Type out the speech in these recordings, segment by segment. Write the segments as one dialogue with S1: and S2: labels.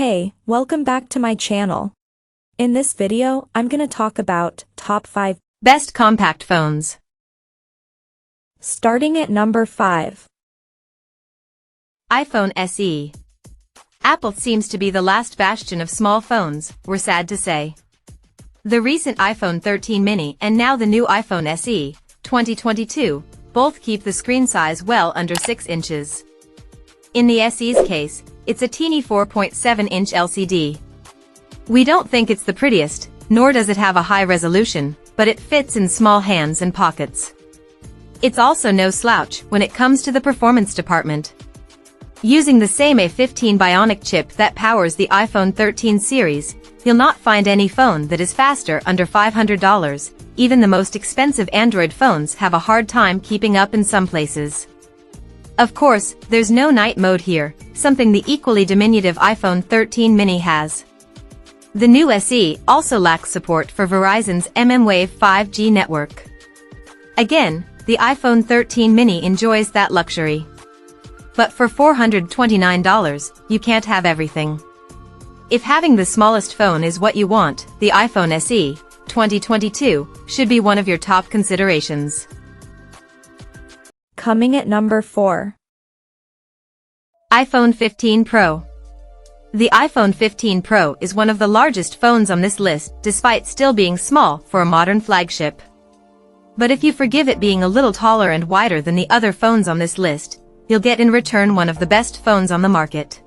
S1: Hey, welcome back to my channel. In this video, I'm gonna talk about top 5
S2: best compact phones.
S1: Starting at number 5.
S2: iPhone SE. Apple seems to be the last bastion of small phones, we're sad to say. The recent iPhone 13 mini and now the new iPhone SE, 2022, both keep the screen size well under 6 inches. In the SE's case, it's a teeny 4.7-inch LCD. We don't think it's the prettiest, nor does it have a high resolution, but it fits in small hands and pockets. It's also no slouch when it comes to the performance department. Using the same A15 Bionic chip that powers the iPhone 13 series, you'll not find any phone that is faster under $500. Even the most expensive Android phones have a hard time keeping up in some places. Of course, there's no night mode here, something the equally diminutive iPhone 13 mini has. The new SE also lacks support for Verizon's mmWave 5G network. Again, the iPhone 13 mini enjoys that luxury. But for $429, you can't have everything. If having the smallest phone is what you want, the iPhone SE, 2022, should be one of your top considerations.
S1: Coming at number 4.
S2: iPhone 15 Pro. The iPhone 15 Pro is one of the largest phones on this list despite still being small for a modern flagship. But if you forgive it being a little taller and wider than the other phones on this list, you'll get in return one of the best phones on the market.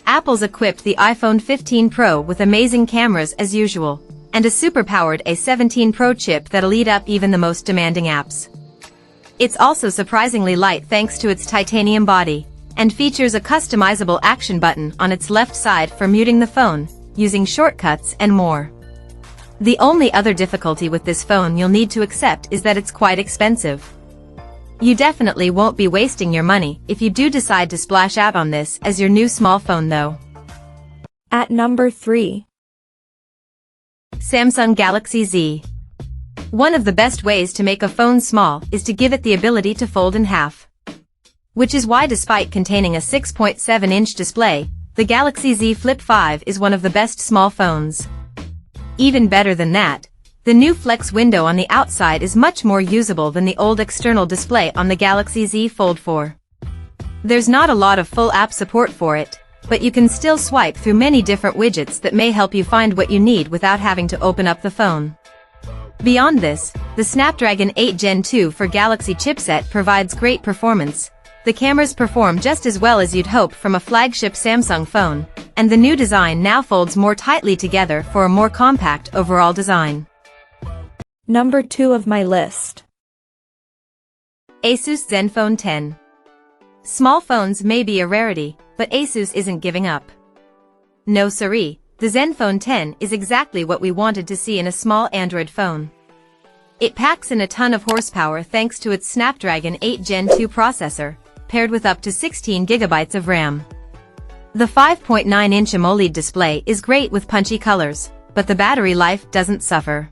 S2: Apple's equipped the iPhone 15 Pro with amazing cameras as usual, and a super-powered A17 Pro chip that'll eat up even the most demanding apps. It's also surprisingly light thanks to its titanium body, and features a customizable action button on its left side for muting the phone, using shortcuts and more. The only other difficulty with this phone you'll need to accept is that it's quite expensive. You definitely won't be wasting your money if you do decide to splash out on this as your new small phone though.
S1: At number 3.
S2: Samsung Galaxy Z. One of the best ways to make a phone small is to give it the ability to fold in half. Which is why despite containing a 6.7-inch display, the Galaxy Z Flip 5 is one of the best small phones. Even better than that, the new Flex window on the outside is much more usable than the old external display on the Galaxy Z Fold 4. There's not a lot of full app support for it, but you can still swipe through many different widgets that may help you find what you need without having to open up the phone. Beyond this, the Snapdragon 8 Gen 2 for Galaxy chipset provides great performance. The cameras perform just as well as you'd hope from a flagship Samsung phone, and the new design now folds more tightly together for a more compact overall design.
S1: Number 2 of my list.
S2: Asus Zenfone 10. Small phones may be a rarity, but Asus isn't giving up. No siree, the Zenfone 10 is exactly what we wanted to see in a small Android phone. It packs in a ton of horsepower thanks to its Snapdragon 8 Gen 2 processor, paired with up to 16 GB of RAM. The 5.9-inch AMOLED display is great with punchy colors, but the battery life doesn't suffer.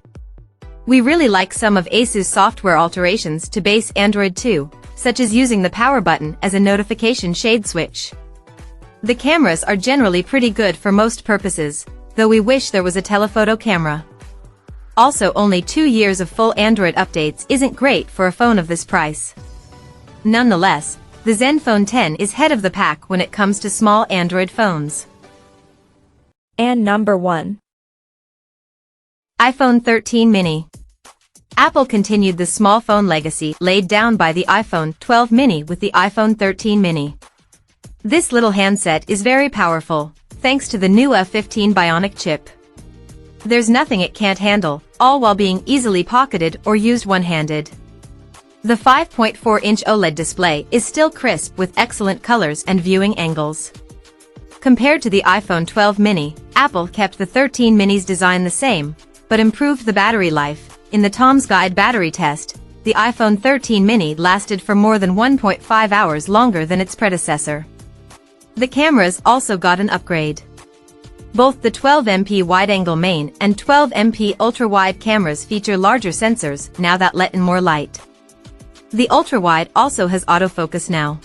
S2: We really like some of Asus software alterations to base Android 2, such as using the power button as a notification shade switch. The cameras are generally pretty good for most purposes, though we wish there was a telephoto camera. Also, only 2 years of full Android updates isn't great for a phone of this price. Nonetheless, the Zenfone 10 is head of the pack when it comes to small Android phones.
S1: And number 1.
S2: iPhone 13 mini. Apple continued the small phone legacy laid down by the iPhone 12 mini with the iPhone 13 mini. This little handset is very powerful, thanks to the new A15 Bionic chip. There's nothing it can't handle, all while being easily pocketed or used one-handed. The 5.4-inch OLED display is still crisp with excellent colors and viewing angles. Compared to the iPhone 12 mini, Apple kept the 13 mini's design the same, but improved the battery life. In the Tom's Guide battery test, the iPhone 13 mini lasted for more than 1.5 hours longer than its predecessor. The cameras also got an upgrade. Both the 12MP wide-angle main and 12MP ultra-wide cameras feature larger sensors now that let in more light. The ultra-wide also has autofocus now.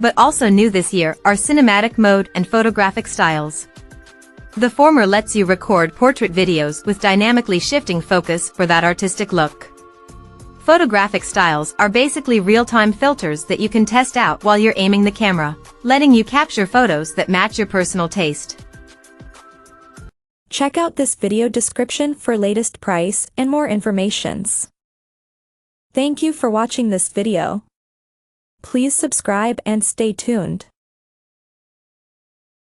S2: but also new this year are cinematic mode and photographic styles. The former lets you record portrait videos with dynamically shifting focus for that artistic look. Photographic styles are basically real-time filters that you can test out while you're aiming the camera, letting you capture photos that match your personal taste.
S1: Check out this video description for latest price and more informations. Thank you for watching this video. Please subscribe and stay tuned.